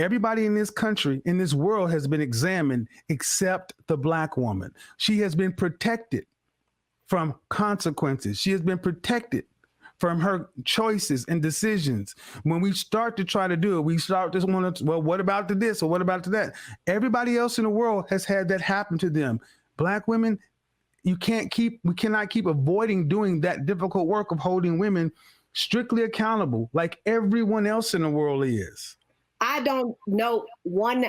Everybody in this country, in this world, has been examined except the black woman. She has been protected from consequences. She has been protected from her choices and decisions. When we start to try to do it, we start to want to, well, what about to this or what about to that? Everybody else in the world has had that happen to them. Black women, we cannot keep avoiding doing that difficult work of holding women strictly accountable like everyone else in the world is. I don't know one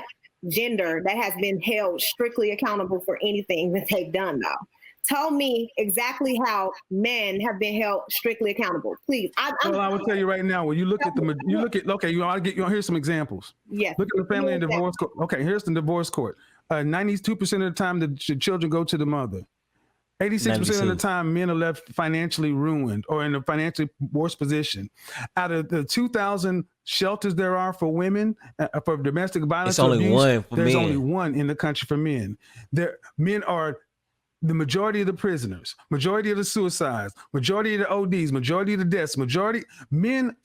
gender that has been held strictly accountable for anything that they've done, though. Tell me exactly how men have been held strictly accountable, please. I will tell you right now. When you look at here's some examples. Yes. Look at the family and divorce court. Okay, here's the divorce court. 92% of the time, the children go to the mother. 86% of the time, men are left financially ruined or in a financially worse position. Out of the 2,000 shelters there are for women, for domestic violence, there's only one in the country for men. Men are the majority of the prisoners, majority of the suicides, majority of the ODs, majority of the deaths, men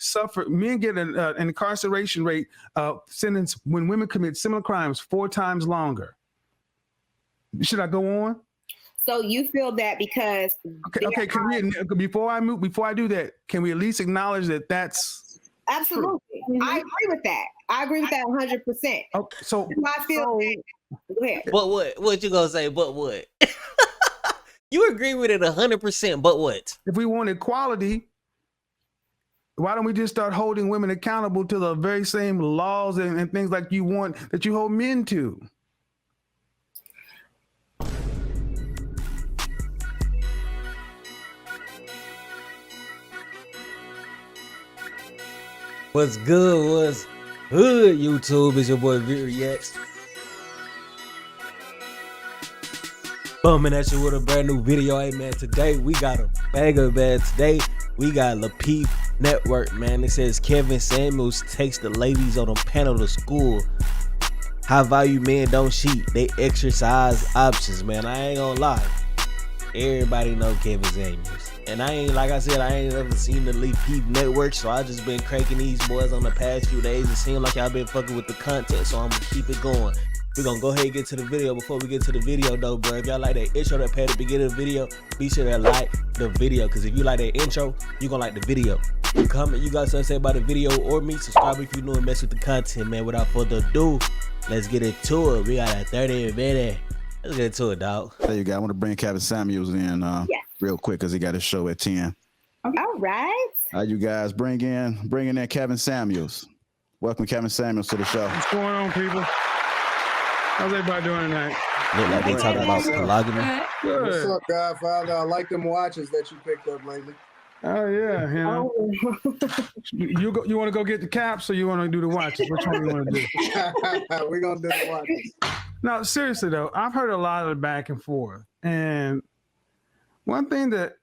get an incarceration rate sentence when women commit similar crimes 4 times longer. Should I go on? So you feel that because okay. Before I do that, can we at least acknowledge that that's absolutely? True. I agree with that. I agree with that 100%. Okay, so I feel that. Go ahead. But what you gonna say? But what? You agree with it 100%. But what? If we want equality, why don't we just start holding women accountable to the very same laws and things like you want that you hold men to? What's good? What's good, YouTube? It's your boy Vick Reacts. Bumming at you with a brand new video. Hey man, today we got a banger, man. Today we got Lapeef Network, man. It says Kevin Samuels takes the ladies on a panel to school. High value men don't cheat, they exercise options, man. I ain't gonna lie. Everybody know Kevin Samuels. And I ain't ever seen the Lapeef Network, so I just been cranking these boys on the past few days. It seemed like y'all been fucking with the content, so I'm gonna keep it going. We're gonna go ahead and get to the video. Before we get to the video though, bro, if y'all like that intro that played at the beginning of the video, be sure to like the video, because if you like that intro, you're gonna like the video. Comment you got something to say about the video or me. Subscribe if you new and mess with the content, man. Without further ado, let's get into it. We got a 30 minute. Let's get into it, dog. There you go. I want to bring Kevin Samuels in real quick because he got his show at 10. All right. You guys bring in Kevin Samuels. Welcome Kevin Samuels to the show. What's going on, people? How's everybody doing tonight? Look like they talking about polygamy. Good. What's up, Godfather? I like them watches that you picked up lately. Oh yeah, you know. You want to go get the caps or you want to do the watches? Which one you want to do? We're gonna do the watches. No, seriously though, I've heard a lot of the back and forth, and one thing that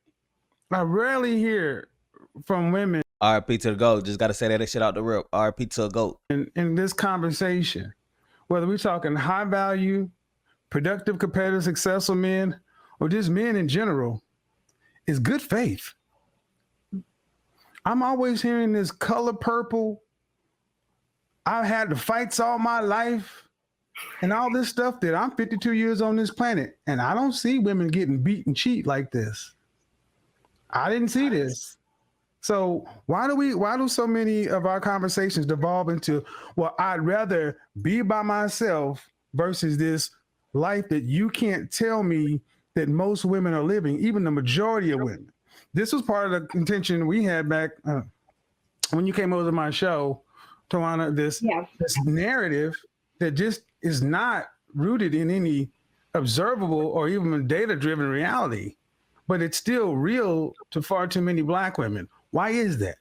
I rarely hear from women. RP to the GOAT. Just gotta say that shit out the rip. RP to the GOAT. In this conversation, whether we're talking high value, productive, competitive, successful men, or just men in general, is good faith. I'm always hearing this color purple. I've had the fights all my life and all this stuff that I'm 52 years on this planet. And I don't see women getting beat and cheat like this. I didn't see this. So why do so many of our conversations devolve into, well, I'd rather be by myself versus this life that you can't tell me that most women are living, even the majority of women. This was part of the contention we had back when you came over to my show, Tawana, this narrative that just is not rooted in any observable or even data-driven reality, but it's still real to far too many Black women. Why is that?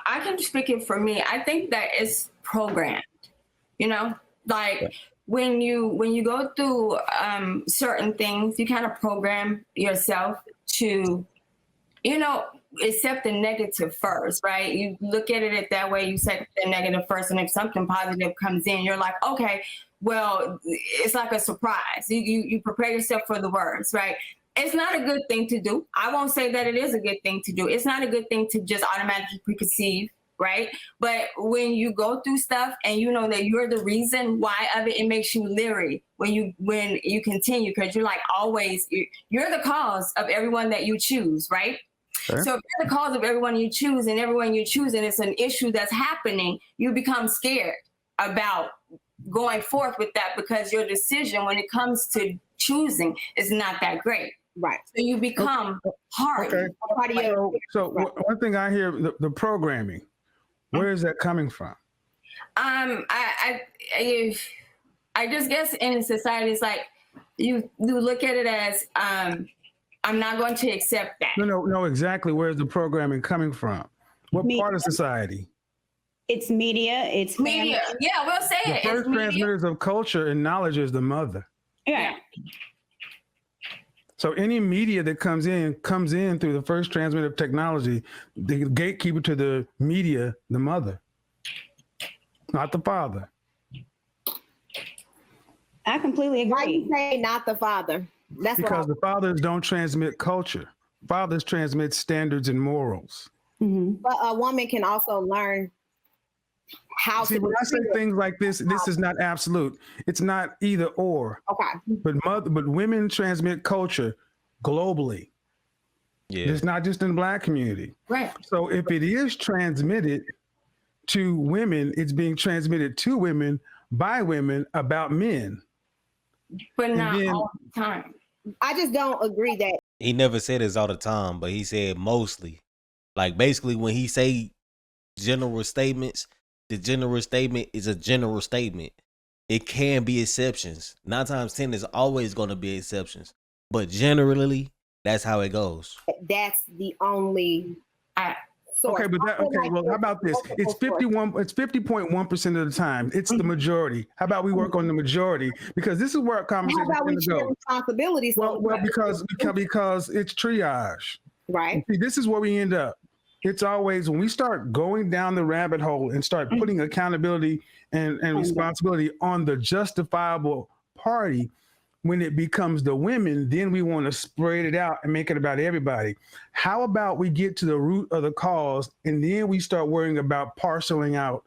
I can speak it for me. I think that it's programmed, you know, like when you go through certain things, you kind of program yourself to, you know, accept the negative first, right? You look at it that way, you set the negative first, and if something positive comes in, you're like, okay, well, it's like a surprise. You prepare yourself for the worst, right? It's not a good thing to do. I won't say that it is a good thing to do. It's not a good thing to just automatically preconceive, right? But when you go through stuff and you know that you're the reason why of it, it makes you leery when you continue, because you're like always, you're the cause of everyone that you choose, right? Okay. So if you're the cause of everyone you choose and everyone you choose and it's an issue that's happening, you become scared about going forth with that because your decision when it comes to choosing is not that great. Right. So you become hard. Okay. So one thing I hear, the programming, where is that coming from? I just guess in society it's like you look at it as I'm not going to accept that. No, exactly. Where's the programming coming from? What part of society? It's media. It's Media. family. Yeah, we'll say The it. first It's media. transmitters of culture and knowledge is the mother. Yeah. So any media that comes in through the first transmitter of technology, the gatekeeper to the media, the mother, not the father. I completely Why agree. you say not the father? That's Because what the fathers don't transmit culture. Fathers transmit standards and morals. but a woman can also learn how See, to. when I say things like this is not absolute. It's not either or. Okay. But women transmit culture globally. Yeah. It's not just in the Black community. Right. So if it is transmitted to women, it's being transmitted to women by women about men. But not then- all the time. I just don't agree that He never said this all the time, but he said mostly. Like basically when he say general statements, the general statement is a general statement. It can be exceptions. 9 times 10 is always going to be exceptions. But generally, that's how it goes. that's the only source. Okay, but I feel like well, how about this? multiple It's sources. 50.1% of the time. It's the majority. How about we work on the majority? Because this is where our How conversation about we is going share to go. responsibilities? Well, because it's triage. Right. See, this is where we end up. It's always when we start going down the rabbit hole and start putting accountability and responsibility on the justifiable party, when it becomes the women, then we want to spread it out and make it about everybody. How about we get to the root of the cause and then we start worrying about parceling out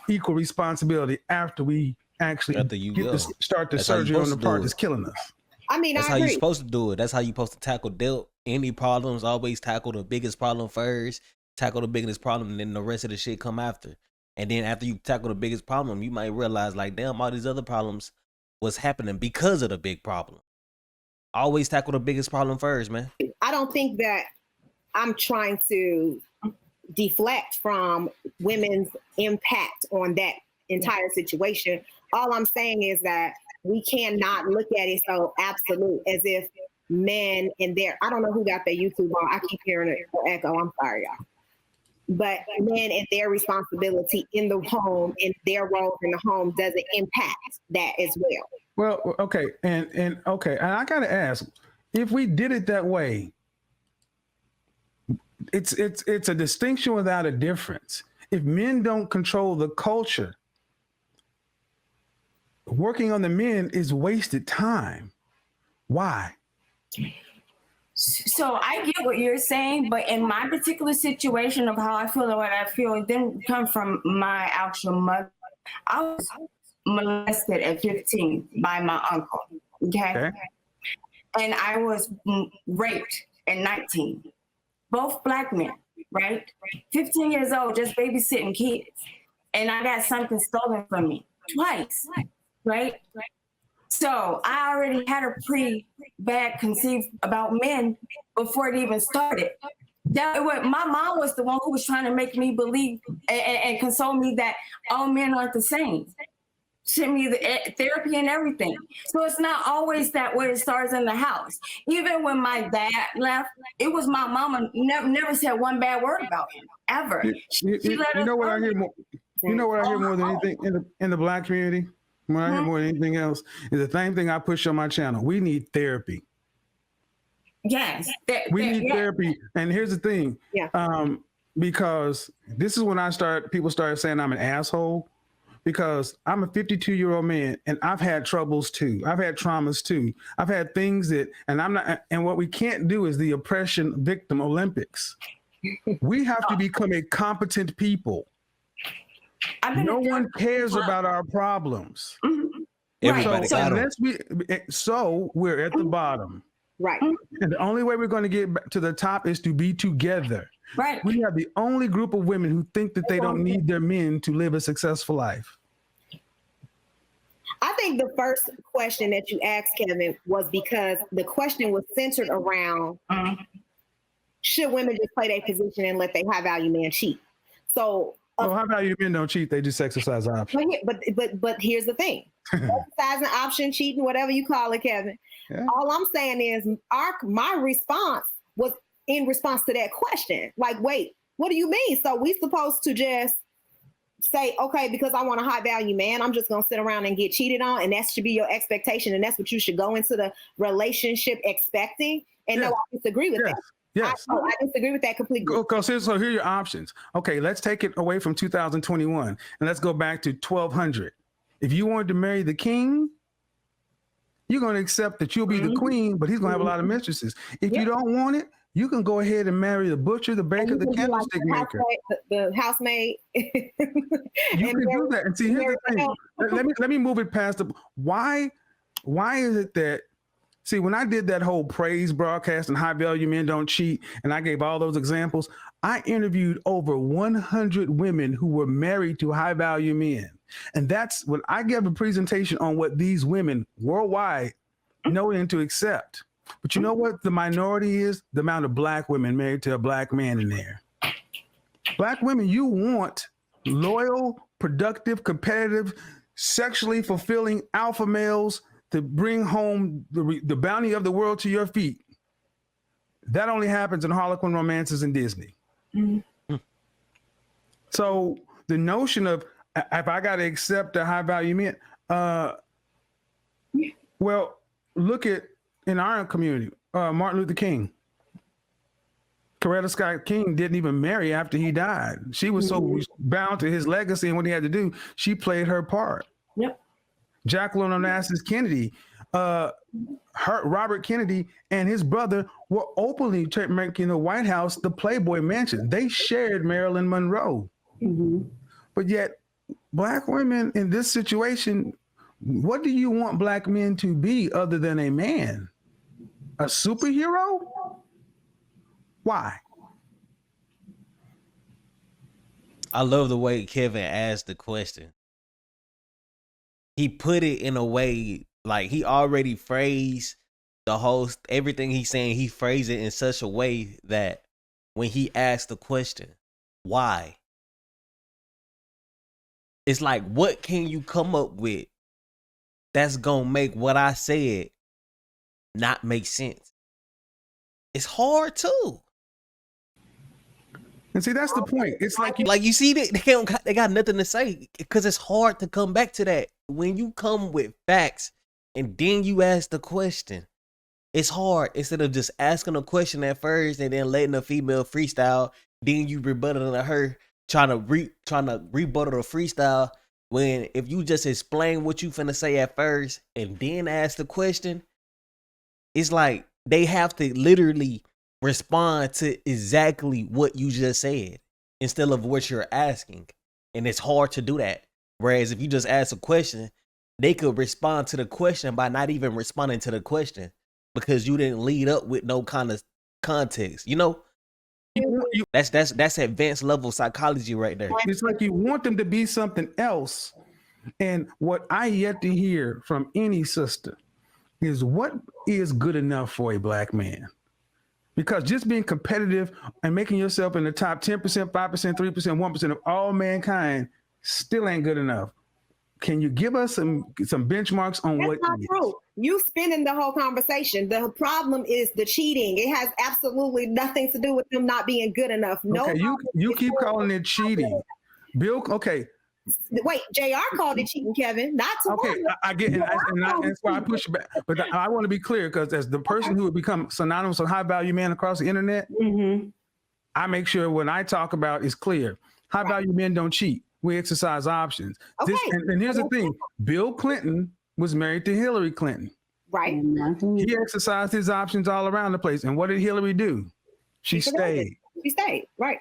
equal responsibility after we actually After you go. start the That's how you surgery on the supposed to part do it. that's killing us. I mean, That's I how you're agree. supposed to do it. That's how you're supposed to tackle any problems. Always tackle the biggest problem first. Tackle the biggest problem, and then the rest of the shit come after. And then after you tackle the biggest problem, you might realize, like, damn, all these other problems was happening because of the big problem. Always tackle the biggest problem first, man. I don't think that I'm trying to deflect from women's impact on that entire situation. All I'm saying is that we cannot look at it so absolute as if men and their, I don't know who got their YouTube on. I keep hearing it echo. I'm sorry, y'all. But men and their responsibility in the home and their role in the home doesn't impact that as well. Well, okay, and I gotta ask, if we did it that way, it's a distinction without a difference. If men don't control the culture, working on the men is wasted time. Why? So I get what you're saying, but in my particular situation of how I feel and what I feel, it didn't come from my actual mother. I was molested at 15 by my uncle. Okay. And I was raped at 19. Both Black men, right? 15 years old, just babysitting kids. And I got something stolen from me twice, right? So I already had a bad conceived about men before it even started. My mom was the one who was trying to make me believe and console me that all men aren't the same. Sent me the therapy and everything. So it's not always that way it starts in the house. Even when my dad left, it was my mama never said one bad word about him, ever. You know what I hear more? You know what I hear more than anything in the Black community? What I hear more than anything else is the same thing I push on my channel. We need therapy. Yes. We need therapy. And here's the thing. Yeah. Because this is when people started saying I'm an asshole, because I'm a 52-year-old man and I've had troubles too. I've had traumas too. I've had things and what we can't do is the oppression victim Olympics. We have to become a competent people. No one cares about our problems. Everybody So got 'em. so we're at the bottom. Right. And the only way we're going to get back to the top is to be together. Right. We have the only group of women who think that they don't need their men to live a successful life. I think the first question that you asked, Kevin, was because the question was centered around should women just play their position and let their high value man cheat? So, Well, how about you men don't cheat? They just exercise options. but here's the thing: exercising option, cheating, whatever you call it, Kevin. Yeah. All I'm saying is my response was in response to that question. Like, wait, what do you mean? So we supposed to just say, okay, because I want a high value man, I'm just gonna sit around and get cheated on, and that should be your expectation, and that's what you should go into the relationship expecting? And no, I disagree with that. Yes. I disagree with that completely. So here are your options. Okay, let's take it away from 2021 and let's go back to 1200. If you wanted to marry the king, you're going to accept that you'll be the queen, but he's going to have a lot of mistresses. If you don't want it, you can go ahead and marry the butcher, the baker, the candlestick maker. The housemaid. You can do that. And see, here's the thing. Let me move it past why is it that, see, when I did that whole praise broadcast and high value men don't cheat, and I gave all those examples, I interviewed over 100 women who were married to high value men. And that's when I gave a presentation on what these women worldwide know and to accept. But you know what the minority is? The amount of black women married to a black man in there. Black women, you want loyal, productive, competitive, sexually fulfilling alpha males to bring home the bounty of the world to your feet. That only happens in Harlequin romances and Disney. Mm-hmm. So the notion of if I got to accept a high value man, well, look at in our community, Martin Luther King. Coretta Scott King didn't even marry after he died. She was so bound to his legacy and what he had to do, she played her part. Yep. Jacqueline Onassis Kennedy, Robert Kennedy and his brother were openly making the White House the Playboy Mansion. They shared Marilyn Monroe. Mm-hmm. But yet, black women in this situation, what do you want black men to be other than a man? A superhero? Why? I love the way Kevin asked the question. He put it in a way like he already phrased the whole everything he's saying. He phrased it in such a way that when he asked the question, why? It's like, what can you come up with that's gonna make what I said not make sense? It's hard too. And see, that's the point. It's like you see that they got nothing to say because it's hard to come back to that. When you come with facts and then you ask the question, it's hard. Instead of just asking a question at first and then letting a female freestyle, then you rebuttal to her trying to rebuttal the freestyle. When if you just explain what you finna say at first and then ask the question, it's like they have to literally respond to exactly what you just said instead of what you're asking. And it's hard to do that. Whereas if you just ask a question, they could respond to the question by not even responding to the question because you didn't lead up with no kind of context, you know? That's advanced level psychology right there. It's like you want them to be something else. And what I yet to hear from any sister is what is good enough for a black man? Because just being competitive and making yourself in the top 10%, 5%, 3%, 1% of all mankind still ain't good enough. Can you give us some benchmarks on That's what not true. You spinning the whole conversation. The problem is the cheating. It has absolutely nothing to do with them not being good enough. No, okay, you keep calling it cheating. Bill, okay. Wait, JR called it cheating, Kevin. Not to okay. I get it, and that's why I push it back. But I want to be clear because as the person who would become synonymous with high value man across the internet, I make sure when I talk about is clear. High value men don't cheat. We exercise options. Okay. And here's the thing: Bill Clinton was married to Hillary Clinton. Right. He exercised his options all around the place. And what did Hillary do? She stayed. She stayed. Right.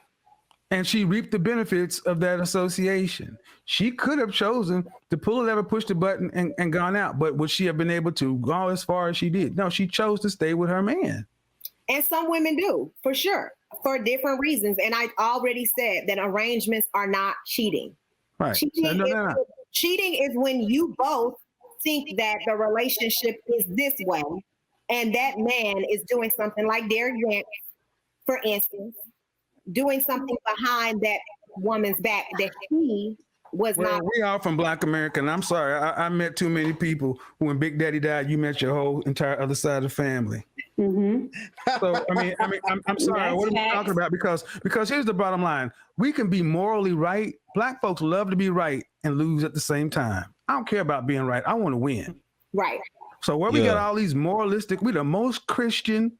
and she reaped the benefits of that association. She could have chosen to pull a lever, push the button, and gone out. But would she have been able to go as far as she did? No, she chose to stay with her man. And some women do, for sure, for different reasons. And I already said that arrangements are not cheating. Right. Cheating is when you both think that the relationship is this way, and that man is doing something like Derek Vance, for instance, doing something behind that woman's back that he was not. We are from Black America, and I'm sorry, I met too many people who, when Big Daddy died, you met your whole entire other side of the family. Mm-hmm. So I'm sorry. What are we talking about? Because here's the bottom line: we can be morally right. Black folks love to be right and lose at the same time. I don't care about being right. I want to win. Right. So where we got all these moralistic, we're the most Christian,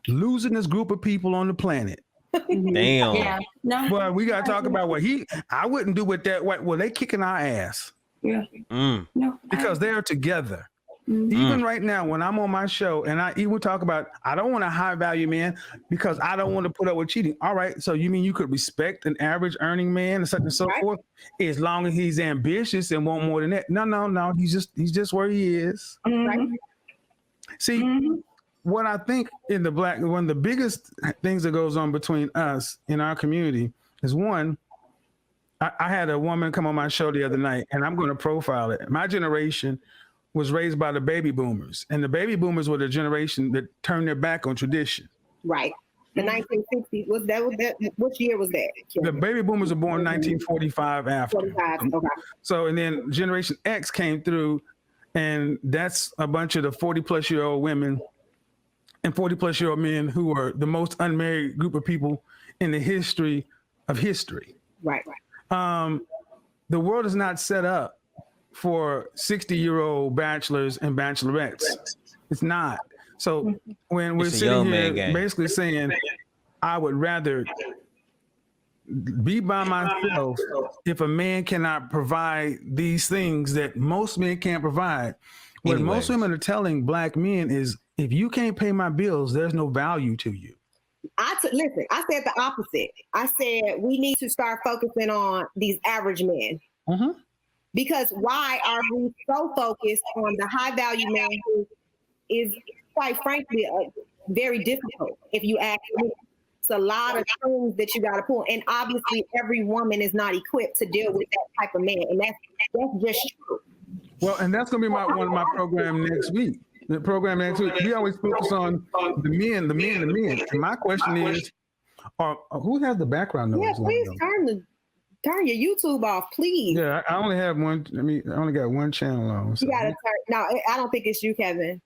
losingest group of people on the planet. Damn. Yeah. No. But we got to talk about what I wouldn't do with that. Well, they kicking our ass. Yeah. Mm. No. Because they're together. Mm-hmm. Even right now, when I'm on my show and I even talk about, I don't want a high value man because I don't want to put up with cheating. All right. So you mean you could respect an average earning man and such and so forth, as long as he's ambitious and want more than that? No. He's just where he is. Mm-hmm. See, what I think in one of the biggest things that goes on between us in our community is one, I had a woman come on my show the other night, and I'm going to profile it. My generation was raised by the baby boomers, and the baby boomers were the generation that turned their back on tradition. Right. The 1960s, was that which year was that? The baby boomers were born 1945 after. 45, okay. So, and then Generation X came through, and that's a bunch of the 40-plus-year-old women and 40-plus-year-old men who are the most unmarried group of people in the history of history. Right. The world is not set up for 60-year-old bachelors and bachelorettes. It's not. So when we're sitting here basically saying, I would rather be by myself if a man cannot provide these things that most men can't provide. What most women are telling Black men is, if you can't pay my bills, there's no value to you. Listen, I said the opposite. I said we need to start focusing on these average men. Mm-hmm. Because why are we so focused on the high value man who is, quite frankly, very difficult? If you ask me, it's a lot of things that you got to pull, and obviously every woman is not equipped to deal with that type of man, and that's just true. Well, and that's going to be one of my program next week. The program next week, we always focus on the men. And my question is, who has the background noise? Yeah, please turn your YouTube off, please. Yeah, I only have one. I only got one channel on. So. You gotta turn. No, I don't think it's you, Kevin.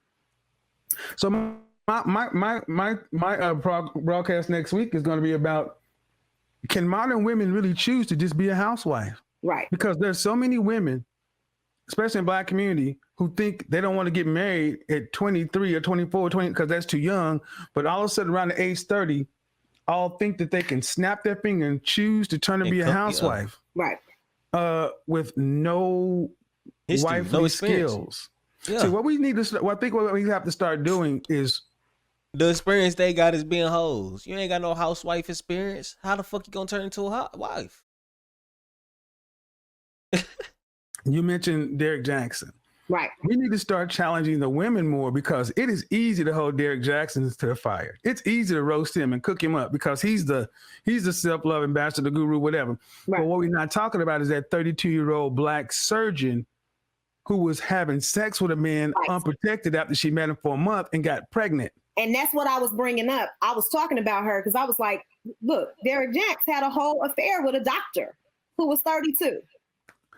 So my broadcast next week is going to be about, can modern women really choose to just be a housewife? Right. Because there's so many women, especially in Black community, who think they don't want to get married at 23 or 24 or 20 because that's too young. But all of a sudden around the age 30, all think that they can snap their finger and choose to turn to be a housewife. Right. With no wifely skills. Yeah. So what we need to, I think what we have to start doing is, the experience they got is being hoes. You ain't got no housewife experience. How the fuck you gonna turn into a wife? you mentioned Derek Jackson. Right. We need to start challenging the women more, because it is easy to hold Derek Jackson to the fire. It's easy to roast him and cook him up because he's the self-love ambassador, the guru, whatever. Right. But what we're not talking about is that 32-year-old Black surgeon who was having sex with a man unprotected after she met him for a month and got pregnant. And that's what I was bringing up. I was talking about her because I was like, look, Derek Jackson had a whole affair with a doctor who was 32.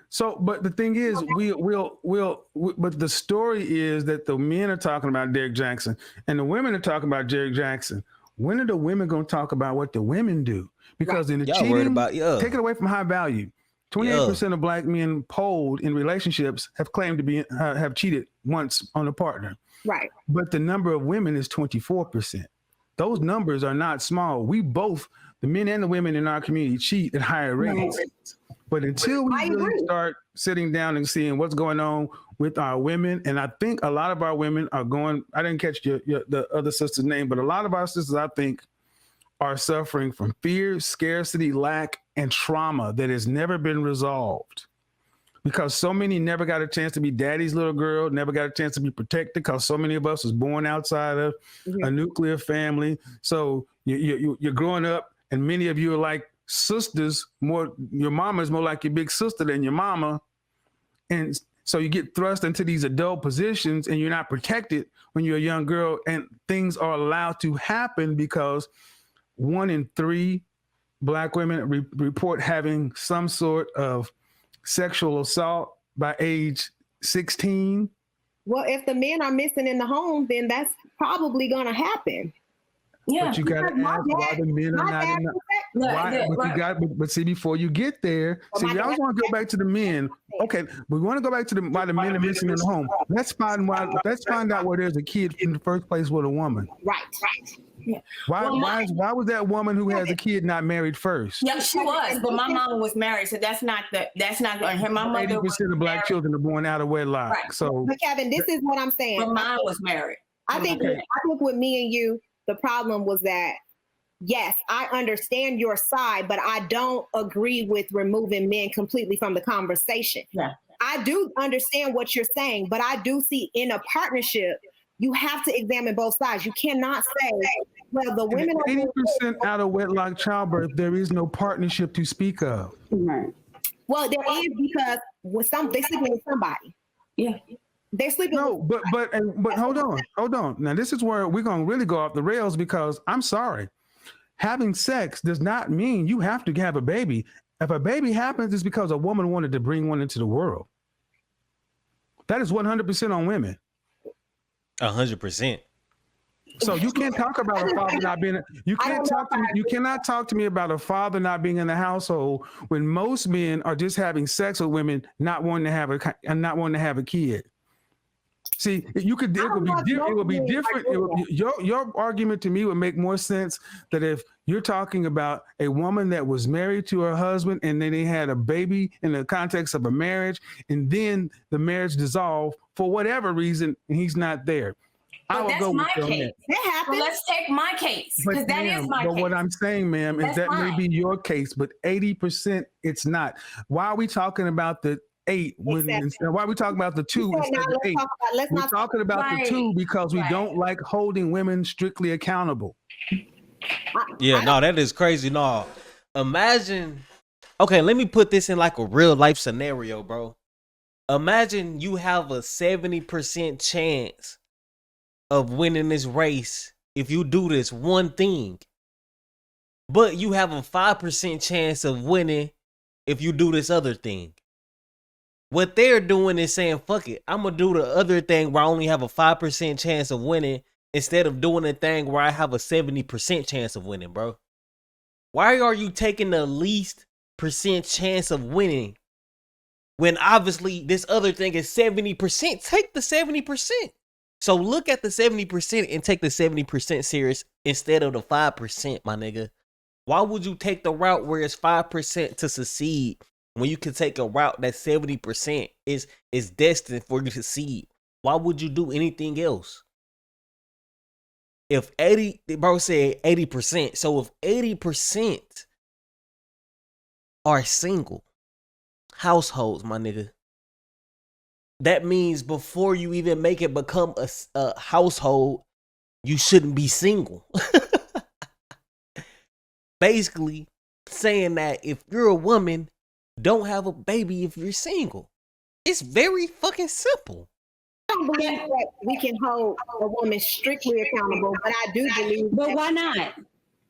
So, but the thing is, but the story is that the men are talking about Derek Jackson and the women are talking about Derek Jackson. When are the women going to talk about what the women do? Because in the cheating, take it away from high value. 28% of Black men polled in relationships have claimed to be have cheated once on a partner. Right. But the number of women is 24%. Those numbers are not small. We both, the men and the women in our community, cheat at higher rates. But until we really start sitting down and seeing what's going on with our women, and I think a lot of our women are going, I didn't catch the other sister's name, but a lot of our sisters, I think, are suffering from fear, scarcity, lack, and trauma that has never been resolved. Because so many never got a chance to be daddy's little girl, never got a chance to be protected, because so many of us was born outside of a nuclear family. So you're growing up, and many of you are like sisters. More, your mama is more like your big sister than your mama, and so you get thrust into these adult positions, and you're not protected when you're a young girl, and things are allowed to happen because 1 in 3 Black women report having some sort of sexual assault by age 16. Well, if the men are missing in the home, then that's probably going to happen. Yeah. But you got to ask why the men are not in the, but see, before you get there, see, I always want to go back to the men. Okay, we want to go back to why the men are missing in the home. Let's find out where there's a kid in the first place with a woman. Right. Yeah. Why was that woman who has a kid not married first? Yeah, she was, but my mom was married, so that's not her. My mother 80% of Black children are born out of wedlock. Right. So, but Kevin, this is what I'm saying. But mine was married. I think with me and you, the problem was that, yes, I understand your side, but I don't agree with removing men completely from the conversation. Yeah. I do understand what you're saying, but I do see in a partnership, you have to examine both sides. You cannot say, well, the women are 80% out of wedlock childbirth, there is no partnership to speak of. Right. Well, there is, because they're sleeping with somebody. Yeah. They're sleeping. No, but hold on. Now this is where we're gonna really go off the rails, because I'm sorry, having sex does not mean you have to have a baby. If a baby happens, it's because a woman wanted to bring one into the world. That is 100% on women. 100%. So you can't talk about a father not being. You cannot talk to me about a father not being in the household when most men are just having sex with women, not wanting to have a kid. See, it would be different. Your argument to me would make more sense that if you're talking about a woman that was married to her husband and then they had a baby in the context of a marriage, and then the marriage dissolved for whatever reason and he's not there. But that's my case. That happens. So let's take my case, because that is my but case. what I'm saying, ma'am, is that may be your case, but 80% it's not. Why are we talking about the 8 when why are we talking about the 2 instead of 8? We're talking about the 2 because we don't like holding women strictly accountable. Yeah, no, that is crazy. No, imagine. Okay, let me put this in like a real life scenario, bro. Imagine you have a 70% chance of winning this race if you do this one thing, but you have a 5% chance of winning if you do this other thing. What they're doing is saying, fuck it, I'm gonna do the other thing where I only have a 5% chance of winning instead of doing the thing where I have a 70% chance of winning, bro. Why are you taking the least percent chance of winning when obviously this other thing is 70%? Take the 70%. So look at the 70% and take the 70% serious instead of the 5%, my nigga. Why would you take the route where it's 5% to succeed when you can take a route that 70% is destined for you to succeed? Why would you do anything else? If 80, bro said 80%, so if 80% are single households, my nigga, that means before you even make it become a household, you shouldn't be single. Basically saying that if you're a woman, don't have a baby if you're single. It's very fucking simple. I don't believe that we can hold a woman strictly accountable, but I do believe. But why not?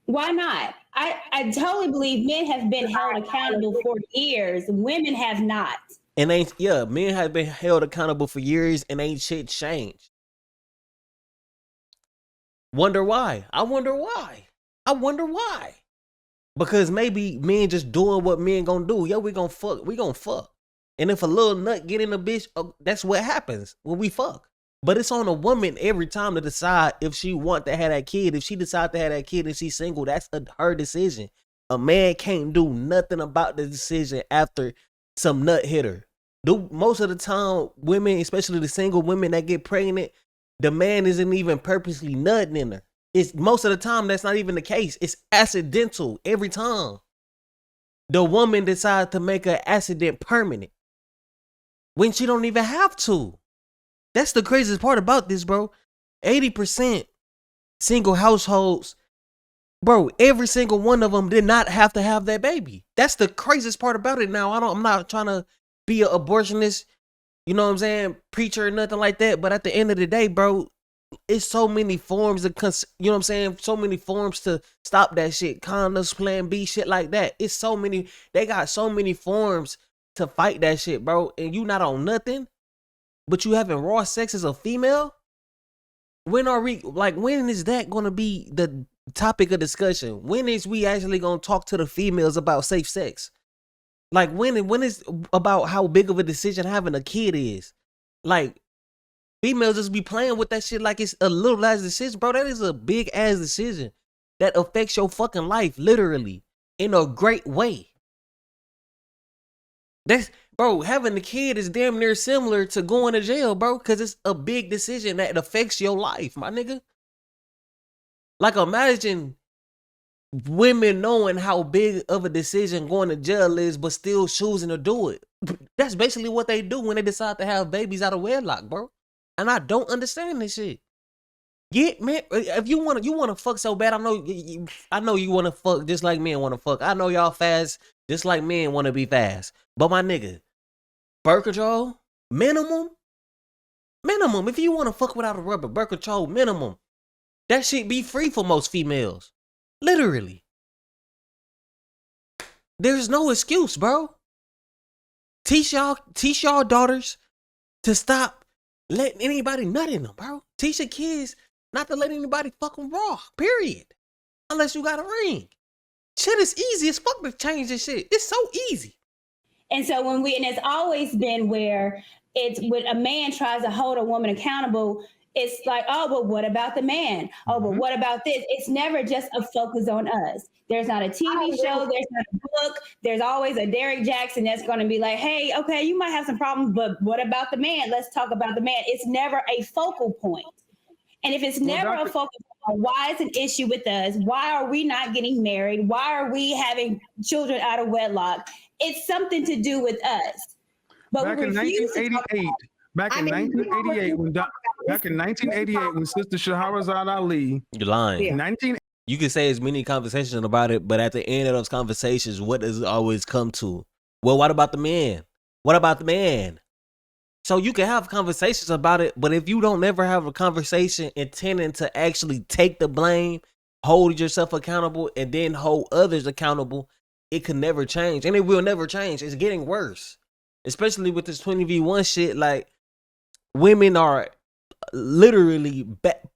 Why not? I totally believe men have been held accountable for years. Women have not. And men have been held accountable for years and ain't shit changed. Wonder why? I wonder why. Because maybe men just doing what men gonna do. Yo, we gonna fuck. And if a little nut get in a bitch, that's what happens when we fuck. But it's on a woman every time to decide if she want to have that kid. If she decide to have that kid and she's single, that's her decision. A man can't do nothing about the decision after some nut hit her. Most of the time, women, especially the single women that get pregnant, the man isn't even purposely nutting in her. It's most of the time that's not even the case. It's accidental every time. The woman decides to make an accident permanent when she don't even have to. That's the craziest part about this, bro. 80% single households, bro, every single one of them did not have to have that baby. That's the craziest part about it. Now, I'm not trying to be an abortionist, you know what I'm saying, preacher or nothing like that. But at the end of the day, bro, it's so many forms of, you know what I'm saying, so many forms to stop that shit. Condoms, Plan B, shit like that. It's so many, they got so many forms to fight that shit, bro. And you not on nothing, but you having raw sex as a female? When are we, like, when is that going to be the topic of discussion? When is we actually going to talk to the females about safe sex? Like, when is about how big of a decision having a kid is? Like, females just be playing with that shit like it's a little ass decision. Bro, that is a big ass decision that affects your fucking life, literally, in a great way. That's, bro, having a kid is damn near similar to going to jail, bro, because it's a big decision that affects your life, my nigga. Like, imagine women knowing how big of a decision going to jail is, but still choosing to do it. That's basically what they do when they decide to have babies out of wedlock, bro. And I don't understand this shit. Get, man, if you want to fuck so bad, I know you want to fuck just like men want to fuck. I know y'all fast just like men want to be fast. But my nigga, birth control, minimum. If you want to fuck without a rubber, birth control, minimum. That shit be free for most females. Literally. There's no excuse, bro. Teach y'all daughters to stop letting anybody nut in them, bro. Teach your kids not to let anybody fuck them raw, period. Unless you got a ring. Shit is easy as fuck to change this shit. It's so easy. And so and it's always been where it's when a man tries to hold a woman accountable, it's like, oh, but what about the man? Oh, but what about this? It's never just a focus on us. There's not a TV show. There's not a book. There's always a Derek Jackson that's going to be like, hey, okay, you might have some problems, but what about the man? Let's talk about the man. It's never a focal point. And if it's never a focal point, why is an issue with us? Why are we not getting married? Why are we having children out of wedlock? It's something to do with us. But back in 1988, back in 1988, when Sister Shahrazad Ali, you're lying. 19. You can say as many conversations about it, but at the end of those conversations, what does it always come to? Well, what about the man? What about the man? So you can have conversations about it, but if you don't ever have a conversation intending to actually take the blame, hold yourself accountable, and then hold others accountable, it can never change. And it will never change. It's getting worse. Especially with this 20v1 shit. Like, women are literally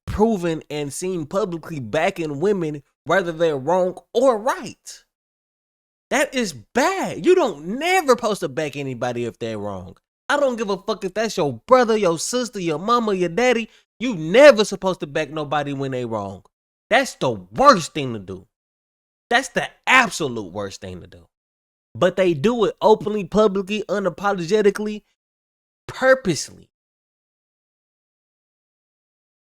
proven and seen publicly backing women, whether they're wrong or right. That is bad. You don't never supposed to back anybody if they're wrong. I don't give a fuck if that's your brother, your sister, your mama, your daddy. You never supposed to back nobody when they wrong. That's the worst thing to do. That's the absolute worst thing to do. But they do it openly, publicly, unapologetically, purposely.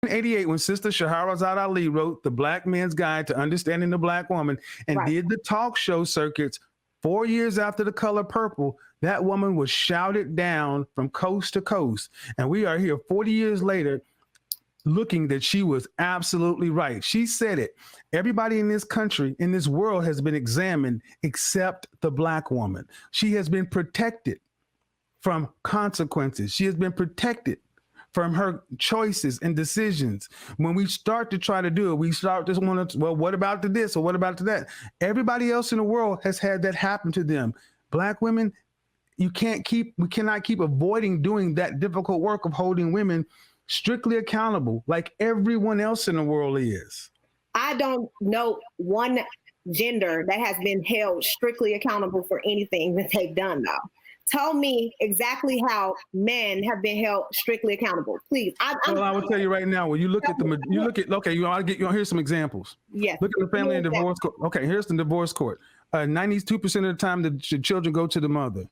1988, when Sister Shahrazad Ali wrote The Black Man's Guide to Understanding the Black Woman and did the talk show circuits 4 years after The Color Purple, that woman was shouted down from coast to coast. And we are here 40 years later looking that she was absolutely right. She said it. Everybody in this country, in this world, has been examined except the Black woman. She has been protected from consequences. She has been protected from her choices and decisions. When we start to try to do it, we start to want to, well, what about the this or what about the that? Everybody else in the world has had that happen to them. Black women, we cannot keep avoiding doing that difficult work of holding women strictly accountable like everyone else in the world is. I don't know one gender that has been held strictly accountable for anything that they've done, though. Tell me exactly how men have been held strictly accountable, please. I will tell you right now. When you look at here's some examples. Yes. Look at the family and divorce court. Okay, here's the divorce court. 92% of the time, the children go to the mother.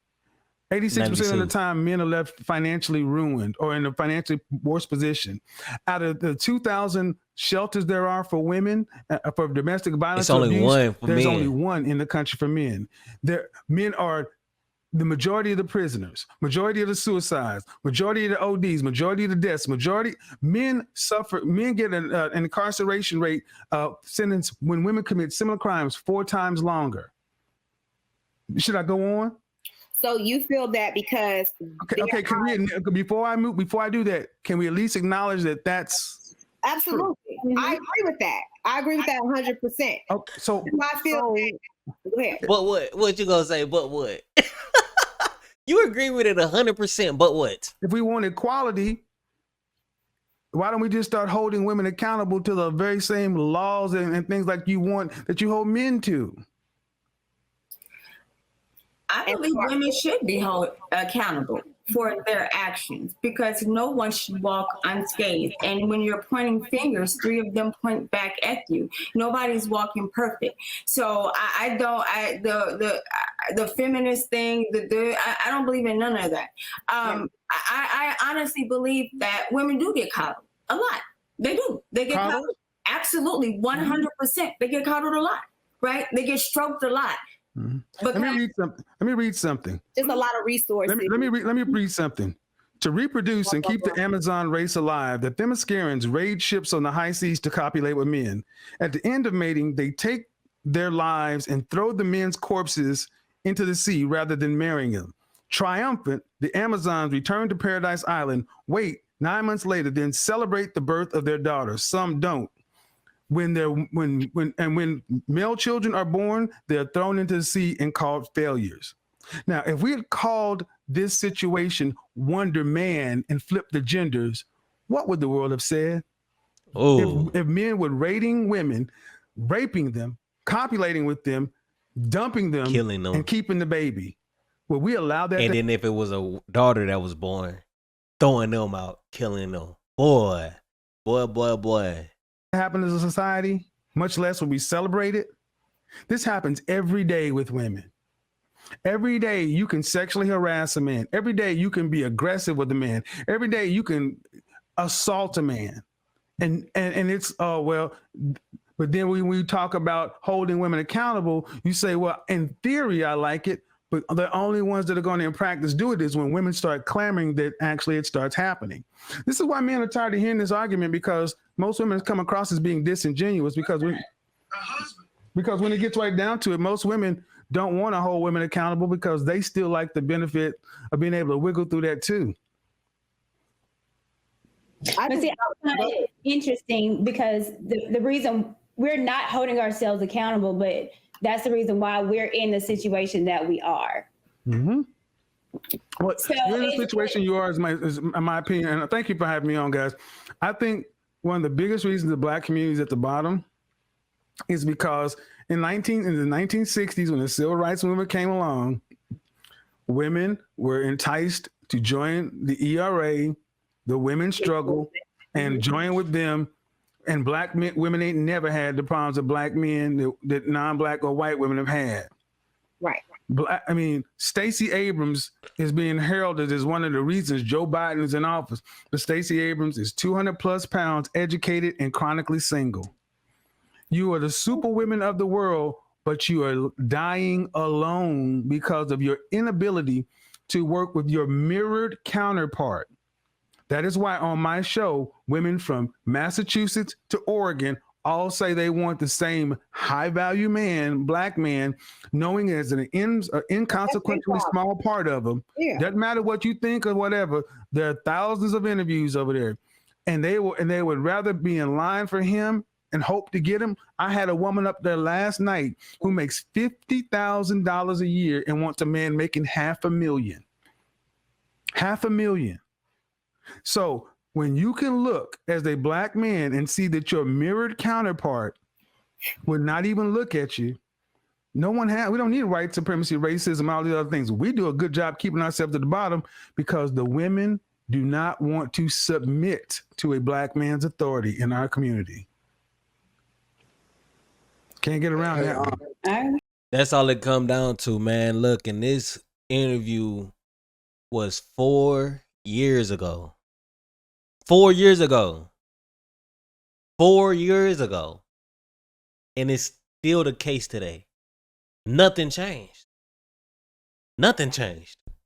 86% of the 92. time, men are left financially ruined or in a financially worse position. Out of the 2,000 shelters there are for women for domestic violence, It's only abuse, one for there's men. only one in the country for men. Men are the majority of the prisoners, majority of the suicides, majority of the ODs, majority of the deaths, men get an incarceration rate sentence when women commit similar crimes 4 times longer. Should I go on? So you feel that because Okay. Before I do that, can we at least acknowledge that that's absolutely, I agree with that. I agree with that 100%. okay? So I feel that. Go ahead. But what? What you gonna say? But what? You agree with it 100%. But what? if we want equality, why don't we just start holding women accountable to the very same laws and things like you want that you hold men to? I believe women should be held accountable for their actions because no one should walk unscathed. And when you're pointing fingers, 3 of them point back at you. Nobody's walking perfect. So the feminist thing, I don't believe in none of that. I honestly believe that women do get coddled a lot. They do. They get coddled. Absolutely, 100%. They get coddled a lot, right? They get stroked a lot. Mm-hmm. Let me read something. Just a lot of resources. Let me read something. To reproduce and keep the Amazon race alive, the Themyscirans raid ships on the high seas to copulate with men. At the end of mating, they take their lives and throw the men's corpses into the sea rather than marrying them. Triumphant, the Amazons return to Paradise Island, wait 9 months later, then celebrate the birth of their daughters. Some don't. When male children are born, they're thrown into the sea and called failures. Now, if we had called this situation Wonder Man and flipped the genders, what would the world have said? Oh, If men were raiding women, raping them, copulating with them, dumping them, killing them, and keeping the baby, would we allow that? and then if it was a daughter that was born, throwing them out, killing them, boy. Happen as a society, much less when we celebrate it. This happens every day with women. Every day you can sexually harass a man. Every day you can be aggressive with a man. Every day you can assault a man. And it's but then when we talk about holding women accountable, you say, well, in theory I like it, but the only ones that are going to in practice do it is when women start clamoring that actually it starts happening. This is why men are tired of hearing this argument, because most women come across as being disingenuous because when it gets right down to it, most women don't want to hold women accountable because they still like the benefit of being able to wiggle through that too. But see, I find it interesting because the reason we're not holding ourselves accountable, but that's the reason why we're in the situation that we are. Mm-hmm. Well, So you're in the situation you are, is my opinion, and thank you for having me on, guys. I think one of the biggest reasons the Black community is at the bottom is because in the 1960s, when the civil rights movement came along, women were enticed to join the ERA, the women's struggle, and join with them. And Black women ain't never had the problems of Black men that non-Black or white women have had. Right. Stacey Abrams is being heralded as one of the reasons Joe Biden is in office. But Stacey Abrams is 200 plus pounds, educated, and chronically single. You are the superwomen of the world, but you are dying alone because of your inability to work with your mirrored counterpart. That is why on my show, women from Massachusetts to Oregon all say they want the same high-value man, Black man, knowing as an inconsequentially small part of them. Yeah. Doesn't matter what you think or whatever. There are thousands of interviews over there, and they would rather be in line for him and hope to get him. I had a woman up there last night who makes $50,000 a year and wants a man making $500,000. $500,000. So when you can look as a Black man and see that your mirrored counterpart would not even look at you, we don't need white supremacy, racism, all these other things. We do a good job keeping ourselves at the bottom because the women do not want to submit to a Black man's authority in our community. Can't get around that one. That's all it come down to, man. Look, in this interview, was 4 years ago. 4 years ago. 4 years ago. And it's still the case today. Nothing changed. Nothing changed.